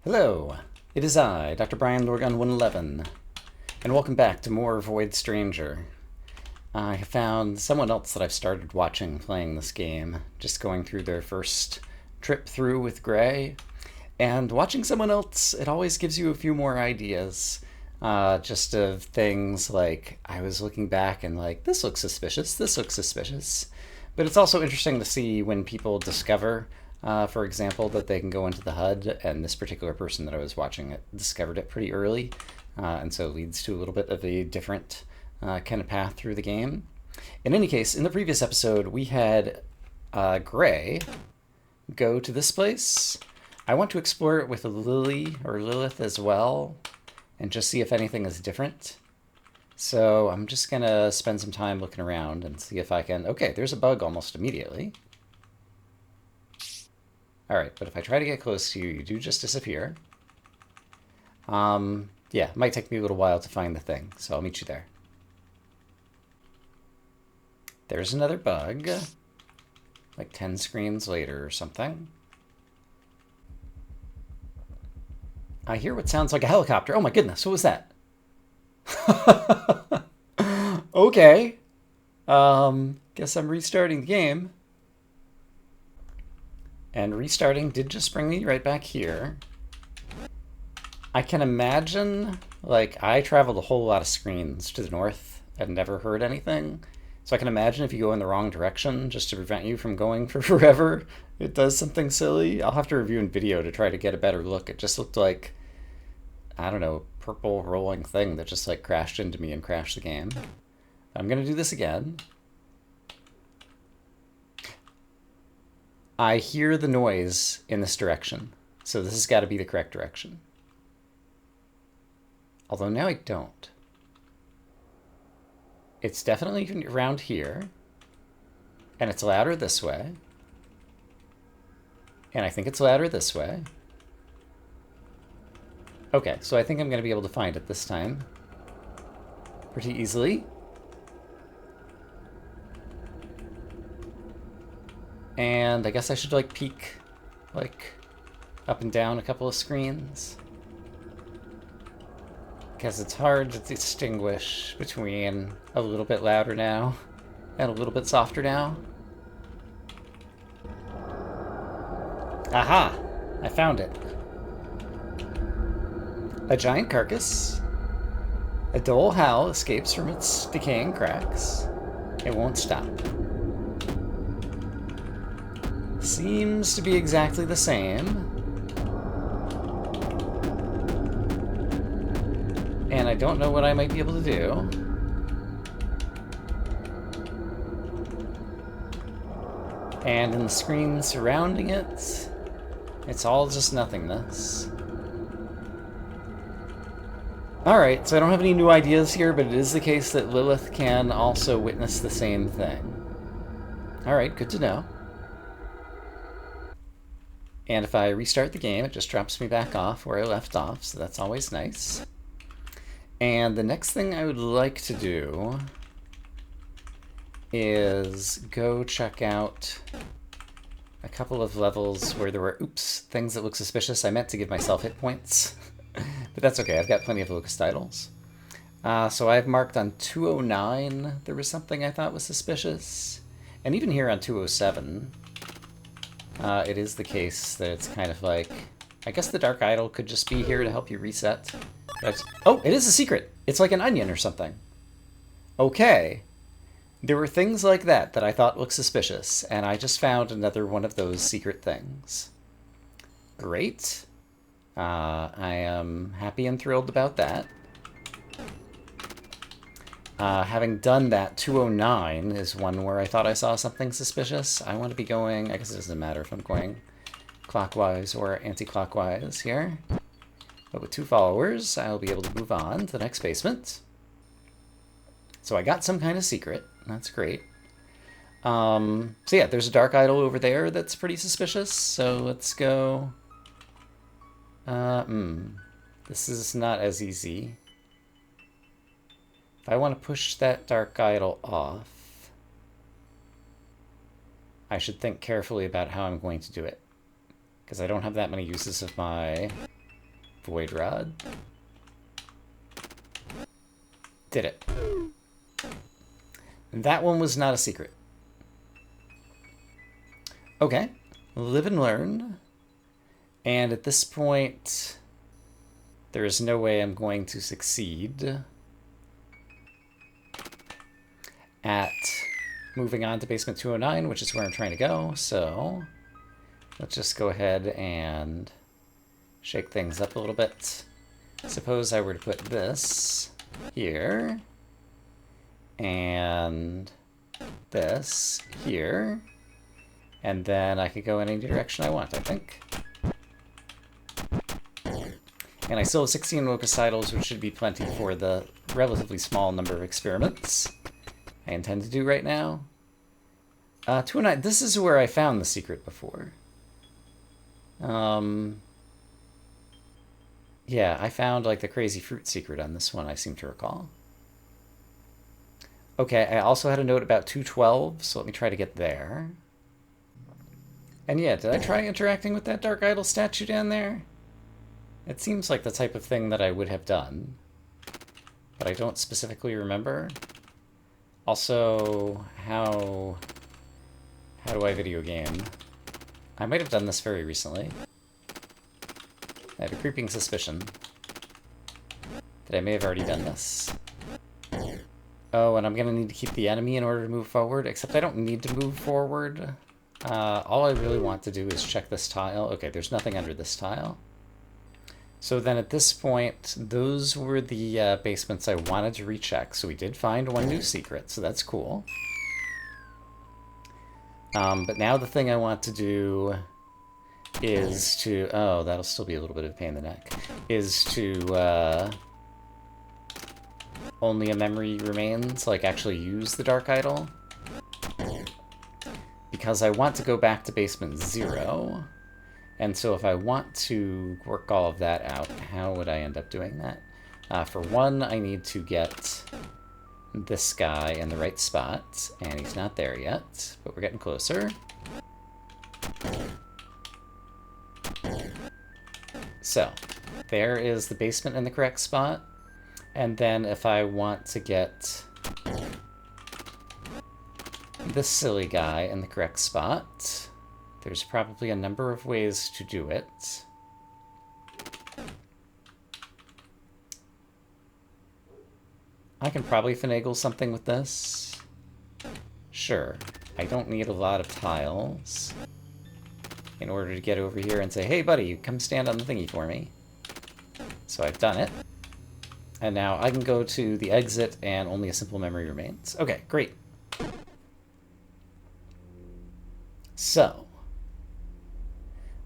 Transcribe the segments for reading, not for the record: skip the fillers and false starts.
Hello, it is I, Dr. Brian Lorgun 111, and welcome back to more Void Stranger. I have found someone else that I've started watching playing this game, just going through their first trip through with Gray, and watching someone else, it always gives you a few more ideas, just of things like, I was looking back and like, this looks suspicious, this looks suspicious. But it's also interesting to see when people discover, for example, that they can go into the HUD, and this particular person that I was watching it discovered it pretty early, and so it leads to a little bit of a different kind of path through the game. In any case, in the previous episode, we had Gray go to this place. I want to explore it with Lily or Lilith as well, and just see if anything is different. So I'm just going to spend some time looking around and see if I can... Okay, there's a bug almost immediately. Alright, but if I try to get close to you, you do just disappear. Yeah, it might take me a little while to find the thing, so I'll meet you there. There's another bug. Like 10 screens later or something. I hear what sounds like a helicopter. Oh my goodness, what was that? Okay. Guess I'm restarting the game. And restarting did just bring me right back here. I can imagine, like, I traveled a whole lot of screens to the north and never heard anything. So I can imagine if you go in the wrong direction, just to prevent you from going for forever, it does something silly. I'll have to review in video to try to get a better look. It just looked like, I don't know, a purple rolling thing that just like crashed into me and crashed the game. I'm gonna do this again. I hear the noise in this direction, so this has got to be the correct direction. Although now I don't. It's definitely around here, and it's louder this way, and I think it's louder this way. Okay, so I think I'm going to be able to find it this time pretty easily. And I guess I should, like, peek, like, up and down a couple of screens. Because it's hard to distinguish between a little bit louder now and a little bit softer now. Aha! I found it. A giant carcass. A dull howl escapes from its decaying cracks. It won't stop. Seems to be exactly the same. And I don't know what I might be able to do. And in the screen surrounding it, it's all just nothingness. Alright, so I don't have any new ideas here, but it is the case that Lilith can also witness the same thing. Alright, good to know. And if I restart the game, it just drops me back off where I left off, so that's always nice. And the next thing I would like to do is go check out a couple of levels where there were, oops, things that look suspicious. I meant to give myself hit points, but that's okay. I've got plenty of locust titles. So I've marked on 209, there was something I thought was suspicious. And even here on 207, it is the case that it's kind of like, I guess the Dark Idol could just be here to help you reset. Oh, it is a secret. It's like an onion or something. Okay. There were things like that that I thought looked suspicious, and I just found another one of those secret things. Great. I am happy and thrilled about that. Having done that, 209 is one where I thought I saw something suspicious. I want to be going, I guess it doesn't matter if I'm going clockwise or anti-clockwise here. But with 2 followers, I'll be able to move on to the next basement. So I got some kind of secret. That's great. So yeah, there's a Dark Idol over there that's pretty suspicious. So let's go... This is not as easy. If I want to push that Dark Idol off, I should think carefully about how I'm going to do it. Because I don't have that many uses of my Void Rod. Did it. That one was not a secret. Okay. Live and learn. And at this point, there is no way I'm going to succeed at moving on to basement 209, which is where I'm trying to go. So let's just go ahead and shake things up a little bit. Suppose I were to put this here and this here, and then I could go in any direction I want, I think. And I still have 16 locucidals, which should be plenty for the relatively small number of experiments I intend to do right now. 209, this is where I found the secret before. Yeah, I found like the crazy fruit secret on this one, I seem to recall. Okay, I also had a note about 212, so let me try to get there. And yeah, did I try interacting with that Dark Idol statue down there? It seems like the type of thing that I would have done, but I don't specifically remember. Also, how do I video game? I might have done this very recently. I have a creeping suspicion that I may have already done this. Oh, and I'm gonna need to keep the enemy in order to move forward, except I don't need to move forward. All I really want to do is check this tile. Okay, there's nothing under this tile. So then at this point, those were the basements I wanted to recheck. So we did find one new secret, so that's cool. But now the thing I want to do is to... Oh, that'll still be a little bit of a pain in the neck. Is to... only a memory remains, like actually use the Dark Idol. Because I want to go back to basement 0. And so if I want to work all of that out, how would I end up doing that? For one, I need to get this guy in the right spot, and he's not there yet, but we're getting closer. So, there is the basement in the correct spot, and then if I want to get this silly guy in the correct spot, there's probably a number of ways to do it. I can probably finagle something with this. Sure, I don't need a lot of tiles in order to get over here and say, hey buddy, come stand on the thingy for me. So I've done it. And now I can go to the exit and only a simple memory remains. Okay, great. So,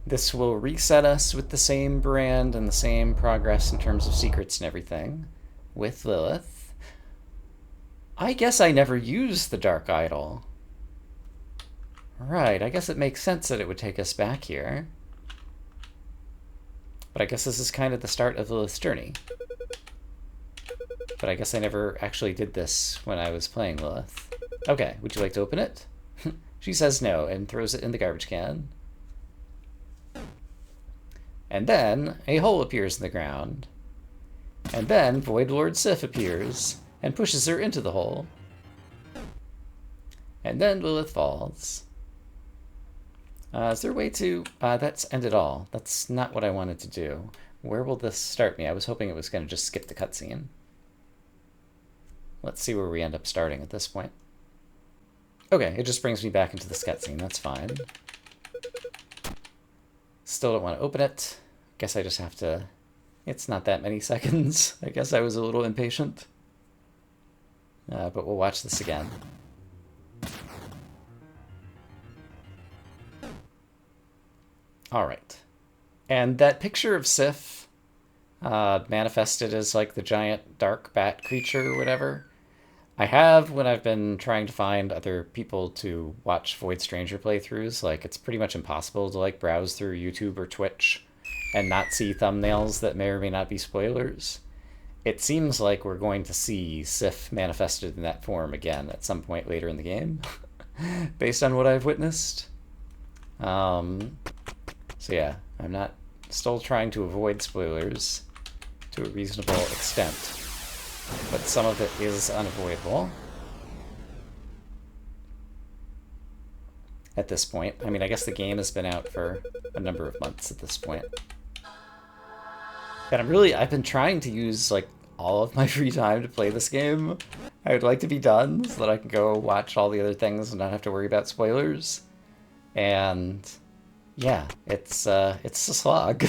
this will reset us with the same brand and the same progress in terms of secrets and everything with Lilith. I guess I never used the Dark Idol. Right, I guess it makes sense that it would take us back here. But I guess this is kind of the start of Lilith's journey. But I guess I never actually did this when I was playing Lilith. Okay, would you like to open it? She says no and throws it in the garbage can. And then a hole appears in the ground. And then Void Lord Sif appears and pushes her into the hole. And then Lilith falls. Is there a way to... that's end it all. That's not what I wanted to do. Where will this start me? I was hoping it was going to just skip the cutscene. Let's see where we end up starting at this point. Okay, it just brings me back into this cutscene. That's fine. Still don't want to open it. Guess I just have to... It's not that many seconds. I guess I was a little impatient. But we'll watch this again. Alright. And that picture of Sif, manifested as like the giant dark bat creature or whatever, I have when I've been trying to find other people to watch Void Stranger playthroughs. Like, it's pretty much impossible to like browse through YouTube or Twitch and not see thumbnails that may or may not be spoilers. It seems like we're going to see Sif manifested in that form again at some point later in the game, based on what I've witnessed. So yeah, I'm not Still trying to avoid spoilers to a reasonable extent, but some of it is unavoidable at this point. I mean, I guess the game has been out for a number of months at this point. And I've been trying to use, like, all of my free time to play this game. I would like to be done so that I can go watch all the other things and not have to worry about spoilers. And yeah, it's a slog.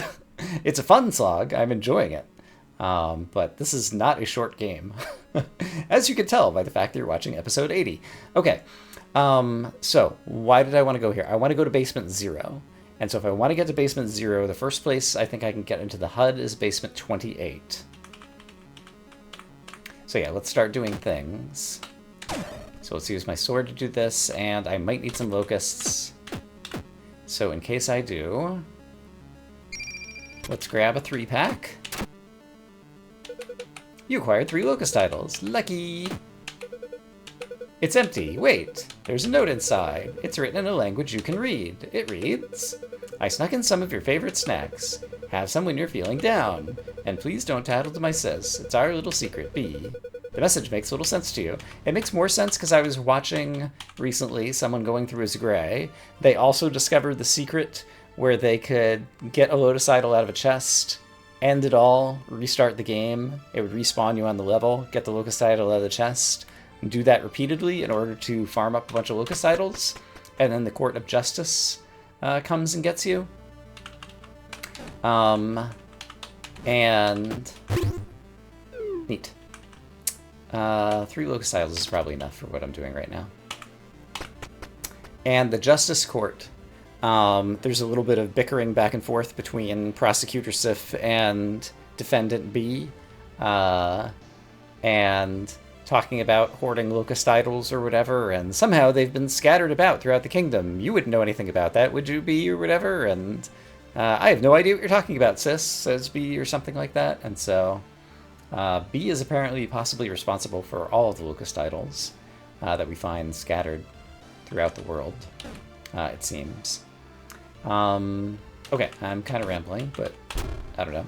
It's a fun slog. I'm enjoying it. But this is not a short game, as you can tell by the fact that you're watching episode 80. Okay, so why did I want to go here? I want to go to basement 0. And so if I want to get to basement 0, the first place I think I can get into the HUD is basement 28. So yeah, let's start doing things. So let's use my sword to do this, and I might need some locusts. So in case I do, let's grab a 3-pack. You acquired 3 locust titles. Lucky! It's empty. Wait, there's a note inside. It's written in a language you can read. It reads, I snuck in some of your favorite snacks. Have some when you're feeling down. And please don't tattle to my sis. It's our little secret, B. The message makes little sense to you. It makes more sense because I was watching recently someone going through his gray. They also discovered the secret where they could get a lotus idol out of a chest, end it all, restart the game. It would respawn you on the level, get the locust idol out of the chest, and do that repeatedly in order to farm up a bunch of locust idols, and then the Court of Justice comes and gets you. And neat. 3 locust idols is probably enough for what I'm doing right now. And the Justice Court. There's a little bit of bickering back and forth between Prosecutor Sif and Defendant B, and talking about hoarding locust idols or whatever, and somehow they've been scattered about throughout the kingdom. You wouldn't know anything about that, would you, B, or whatever? And I have no idea what you're talking about, sis, says B, or something like that. And so B is apparently possibly responsible for all of the locust idols that we find scattered throughout the world, it seems. Okay, I'm kind of rambling, but I don't know.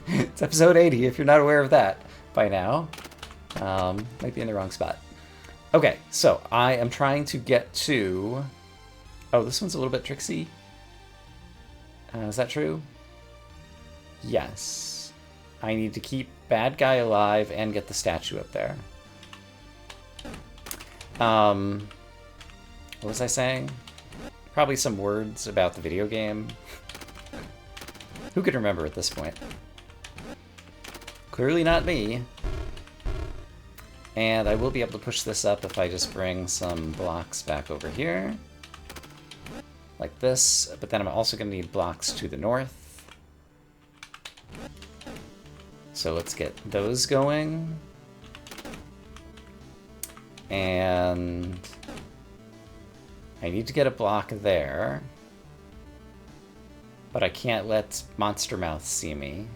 It's episode 80, if you're not aware of that by now. Might be in the wrong spot. Okay, so I am trying to get to... Oh, this one's a little bit tricksy. Is that true? Yes. I need to keep bad guy alive and get the statue up there. What was I saying? Probably some words about the video game. Who could remember at this point? Clearly not me. And I will be able to push this up if I just bring some blocks back over here. Like this, but then I'm also going to need blocks to the north. So let's get those going. And I need to get a block there. But I can't let Monster Mouth see me.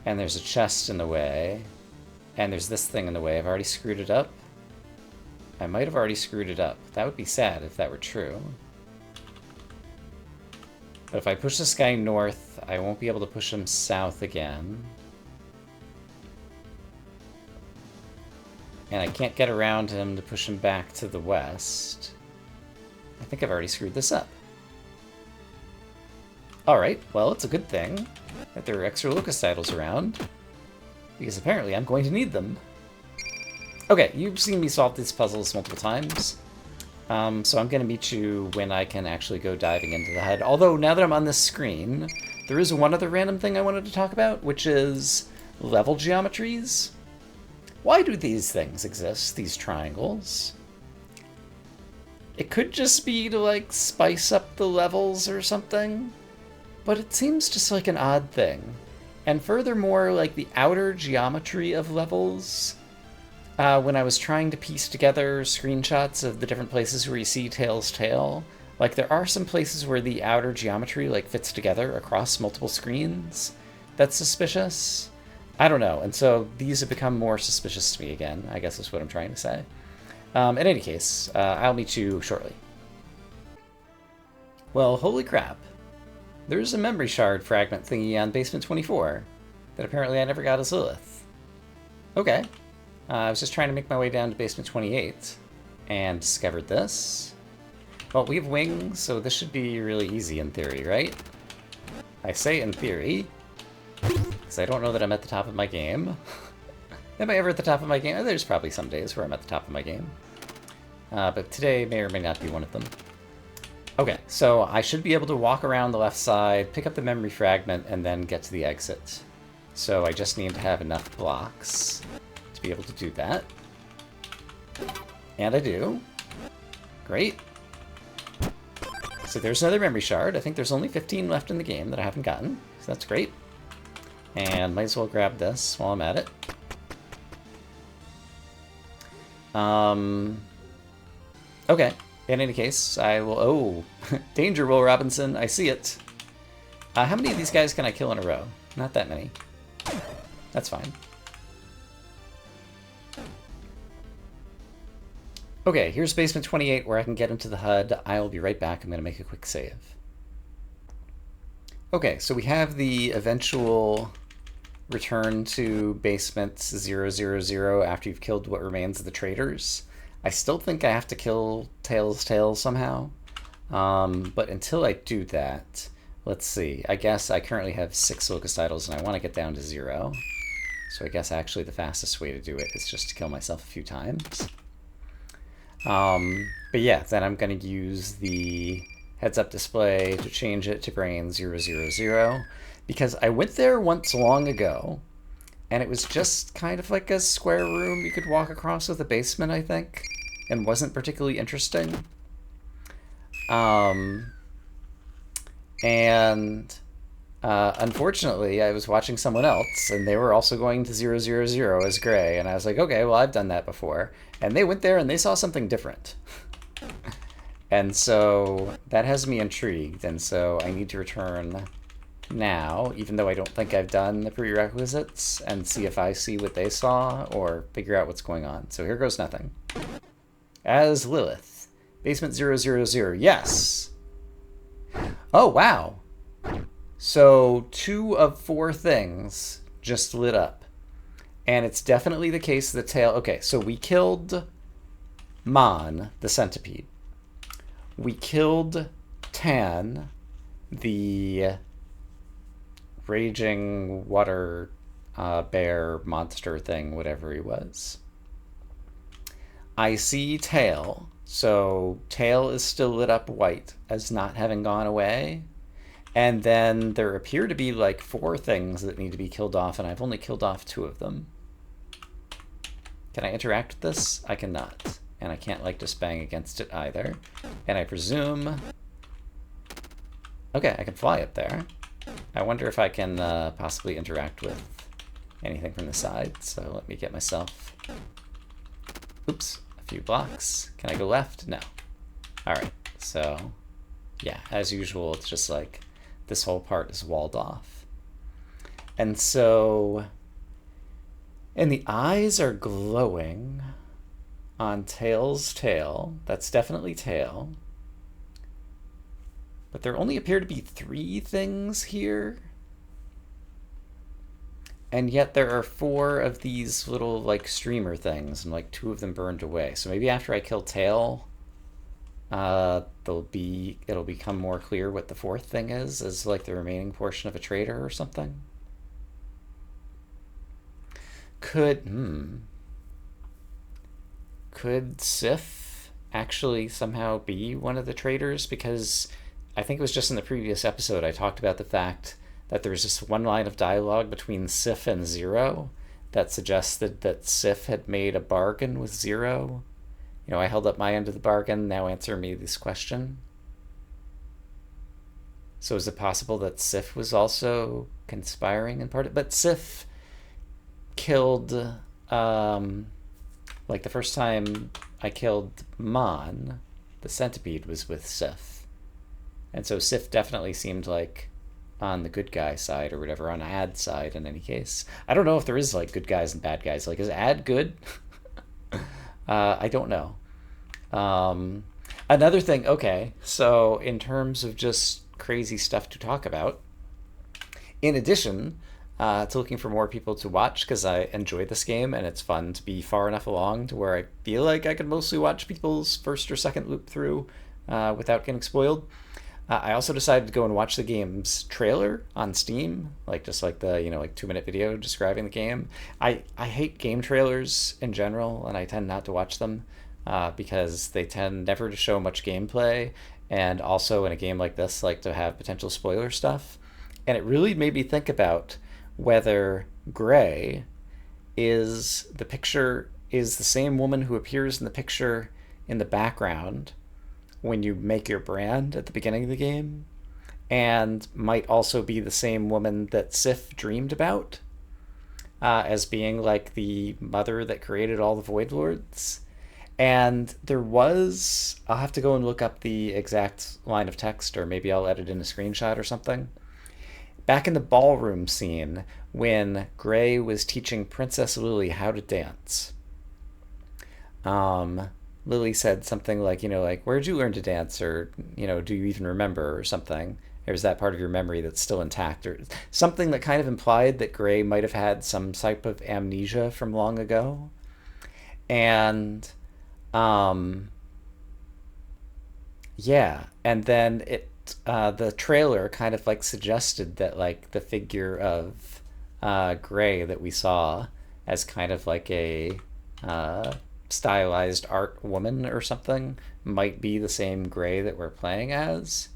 And there's a chest in the way. And there's this thing in the way. I've already screwed it up. I might have already screwed it up. That would be sad if that were true. But if I push this guy north, I won't be able to push him south again. And I can't get around him to push him back to the west. I think I've already screwed this up. Alright, well, it's a good thing that there are extra locust idols around, because apparently I'm going to need them. Okay, you've seen me solve these puzzles multiple times, so I'm going to meet you when I can actually go diving into the HUD. Although, now that I'm on this screen, there is one other random thing I wanted to talk about, which is level geometries. Why do these things exist, these triangles? It could just be to, like, spice up the levels or something, but it seems just like an odd thing. And furthermore, like, the outer geometry of levels, when I was trying to piece together screenshots of the different places where you see Tails' tail, like, there are some places where the outer geometry, like, fits together across multiple screens. That's suspicious. I don't know, and so these have become more suspicious to me again, I guess is what I'm trying to say. In any case, I'll meet you shortly. Well, holy crap. There's a memory shard fragment thingy on basement 24 that apparently I never got as Lilith. Okay. I was just trying to make my way down to basement 28 and discovered this. Well, we have wings, so this should be really easy in theory, right? I say in theory, because I don't know that I'm at the top of my game. Am I ever at the top of my game? There's probably some days where I'm at the top of my game. But today may or may not be one of them. Okay, so I should be able to walk around the left side, pick up the memory fragment, and then get to the exit. So I just need to have enough blocks to be able to do that. And I do. Great. So there's another memory shard. I think there's only 15 left in the game that I haven't gotten, so that's great. And might as well grab this while I'm at it. Okay. In any case, I will... Oh, danger, Will Robinson. I see it. How many of these guys can I kill in a row? Not that many. That's fine. Okay, here's basement 28 where I can get into the HUD. I'll be right back. I'm going to make a quick save. Okay, so we have the eventual return to basement 000 after you've killed what remains of the traitors. I still think I have to kill Tails somehow. But until I do that, let's see. I guess I currently have 6 locust idols and I want to get down to 0. So I guess actually the fastest way to do it is just to kill myself a few times. But yeah, then I'm going to use the heads-up display to change it to brain 000, because I went there once long ago, and it was just kind of like a square room you could walk across with a basement, I think, and wasn't particularly interesting. Unfortunately, I was watching someone else, and they were also going to 000 as Gray, and I was like, okay, well, I've done that before. And they went there, and they saw something different. And so that has me intrigued, and so I need to return now, even though I don't think I've done the prerequisites, and see if I see what they saw, or figure out what's going on. So here goes nothing. As Lilith. Basement 000, yes! Oh, wow! So 2 of 4 things just lit up. And it's definitely the case that Tail... Okay, so we killed Mon, the centipede. We killed Tan, the raging water bear monster thing, whatever he was. I see Tail. So Tail is still lit up white as not having gone away. And then there appear to be like 4 things that need to be killed off, and I've only killed off 2 of them. Can I interact with this? I cannot. And I can't like just bang against it either. And I presume... Okay, I can fly up there. I wonder if I can possibly interact with anything from the side. So let me get myself... Oops, a few blocks. Can I go left? No. Alright, so... Yeah, as usual, it's just like... This whole part is walled off. And so... And the eyes are glowing on Tail's tail. That's definitely Tail. But there only appear to be 3 things here. And yet there are 4 of these little like streamer things, and like 2 of them burned away. So maybe after I kill Tail, it'll become more clear what the 4th thing is, as like the remaining portion of a traitor or something. Could Sif actually somehow be one of the traitors? Because I think it was just in the previous episode I talked about the fact that there's just one line of dialogue between Sif and Zero that suggested that Sif had made a bargain with Zero. You know, I held up my end of the bargain, now answer me this question. So is it possible that Sif was also conspiring in part? But Sif killed, like the first time I killed Mon, the centipede was with Sif. And so Sif definitely seemed like on the good guy side or whatever, on Ad's side in any case. I don't know if there is like good guys and bad guys. Like, is Ad good? I don't know. Another thing, okay, so in terms of just crazy stuff to talk about. In addition to looking for more people to watch, because I enjoy this game and it's fun to be far enough along to where I feel like I could mostly watch people's first or second loop through without getting spoiled. I also decided to go and watch the game's trailer on Steam, like just like the like 2-minute video describing the game. I hate game trailers in general, and I tend not to watch them because they tend never to show much gameplay, and also in a game like this, like to have potential spoiler stuff. And it really made me think about whether Gray is the same woman who appears in the picture in the background when you make your brand at the beginning of the game, and might also be the same woman that Sif dreamed about as being like the mother that created all the Void Lords. And I'll have to go and look up the exact line of text, or maybe I'll edit in a screenshot or something. Back in the ballroom scene, when Gray was teaching Princess Lily how to dance, Lily said something like, like, where'd you learn to dance? Or, do you even remember, or something? Or is that part of your memory that's still intact? Or something that kind of implied that Gray might have had some type of amnesia from long ago. And, yeah. And then the trailer kind of like suggested that like the figure of Gray that we saw as kind of like a stylized art woman or something might be the same Gray that we're playing as.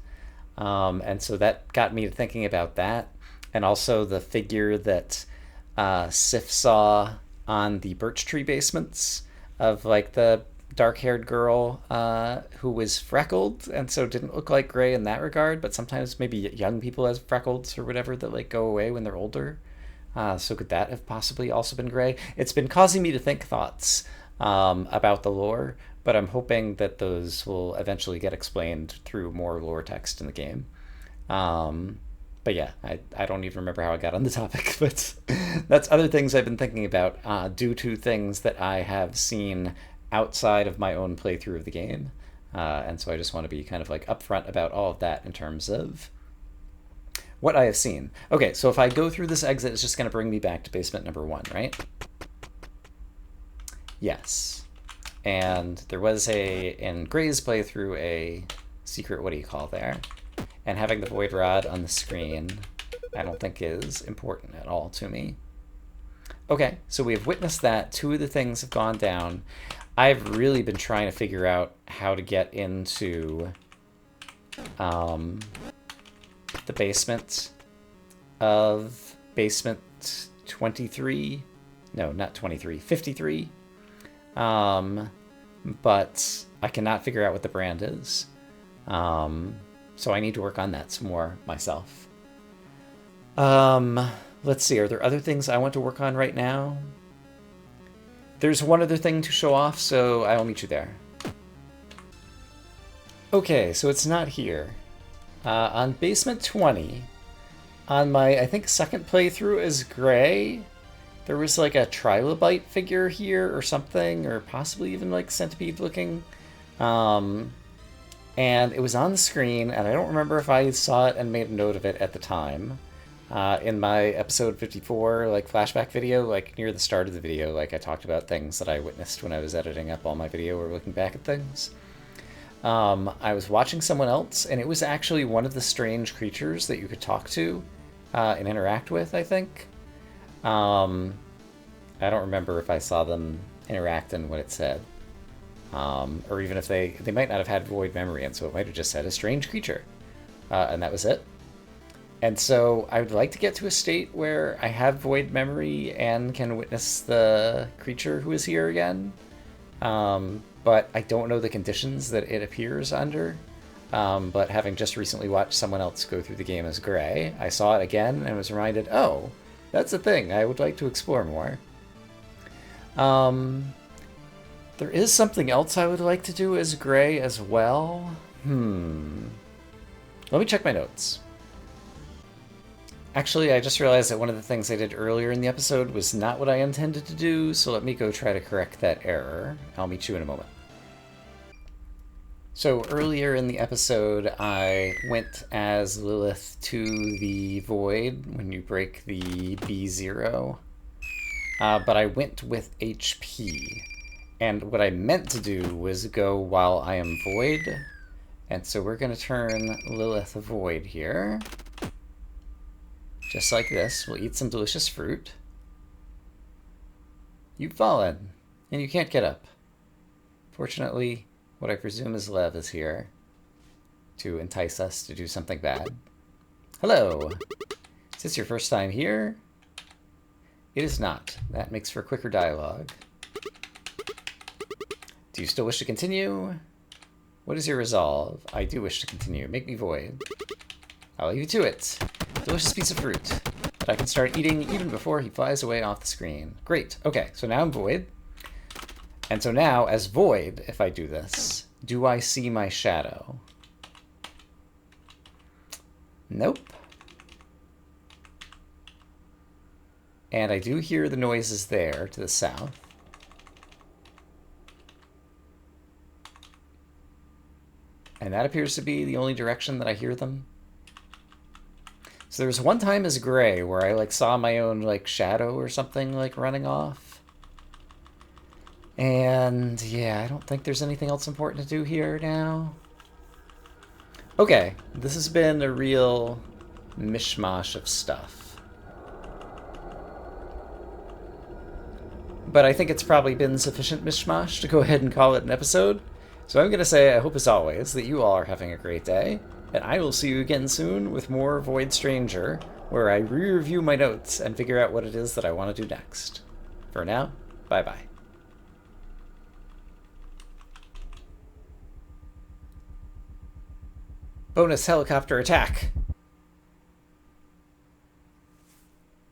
And so that got me thinking about that. And also the figure that Sif saw on the birch tree basements of like the dark-haired girl who was freckled and so didn't look like Gray in that regard, but sometimes maybe young people have freckles or whatever that like go away when they're older. So could that have possibly also been Gray? It's been causing me to think thoughts about the lore, but I'm hoping that those will eventually get explained through more lore text in the game. But yeah, I don't even remember how I got on the topic, but that's other things I've been thinking about due to things that I have seen outside of my own playthrough of the game. And so I just want to be kind of like upfront about all of that in terms of what I have seen. Okay, so if I go through this exit, it's just going to bring me back to basement number 1, right? Yes. And there was in Gray's playthrough, a secret, what do you call there? And having the Void Rod on the screen, I don't think is important at all to me. Okay, so we have witnessed that. 2 of the things have gone down. I've really been trying to figure out how to get into the basement of basement 23. No, not 23, 53. But I cannot figure out what the brand is. So I need to work on that some more myself. Let's see, are there other things I want to work on right now? There's one other thing to show off, so I will meet you there. Okay, so it's not here. On basement 20, on my, I think, second playthrough as Gray, there was like a trilobite figure here or something, or possibly even like centipede looking. And it was on the screen, and I don't remember if I saw it and made a note of it at the time. In my episode 54 like flashback video, like near the start of the video, like I talked about things that I witnessed when I was editing up all my video or looking back at things. I was watching someone else, and it was actually one of the strange creatures that you could talk to and interact with, I think. I don't remember if I saw them interact and what it said. Or even if they might not have had void memory, and so it might have just said a strange creature. And that was it. And so I would like to get to a state where I have void memory and can witness the creature who is here again. But I don't know the conditions that it appears under. But having just recently watched someone else go through the game as Gray, I saw it again and was reminded, oh, that's a thing I would like to explore more. There is something else I would like to do as Gray as well. Let me check my notes. Actually, I just realized that one of the things I did earlier in the episode was not what I intended to do, so let me go try to correct that error. I'll meet you in a moment. So earlier in the episode, I went as Lilith to the Void when you break the B0, but I went with HP. And what I meant to do was go while I am Void, and so we're going to turn Lilith Void here. Just like this. We'll eat some delicious fruit. You've fallen, and you can't get up. Fortunately, what I presume is Lev is here to entice us to do something bad. Hello! Is this your first time here? It is not. That makes for quicker dialogue. Do you still wish to continue? What is your resolve? I do wish to continue. Make me Void. I'll leave you to it. Delicious piece of fruit that I can start eating even before he flies away off the screen. Great. Okay, so now I'm Void. And so now, as Void, if I do this, do I see my shadow? Nope. And I do hear the noises there to the south. And that appears to be the only direction that I hear them. So there was one time as Gray where I saw my own shadow or something running off. And yeah, I don't think there's anything else important to do here now. Okay, this has been a real mishmash of stuff. But I think it's probably been sufficient mishmash to go ahead and call it an episode. So I'm going to say I hope as always that you all are having a great day, and I will see you again soon with more Void Stranger, where I re-review my notes and figure out what it is that I want to do next. For now, bye-bye. Bonus helicopter attack!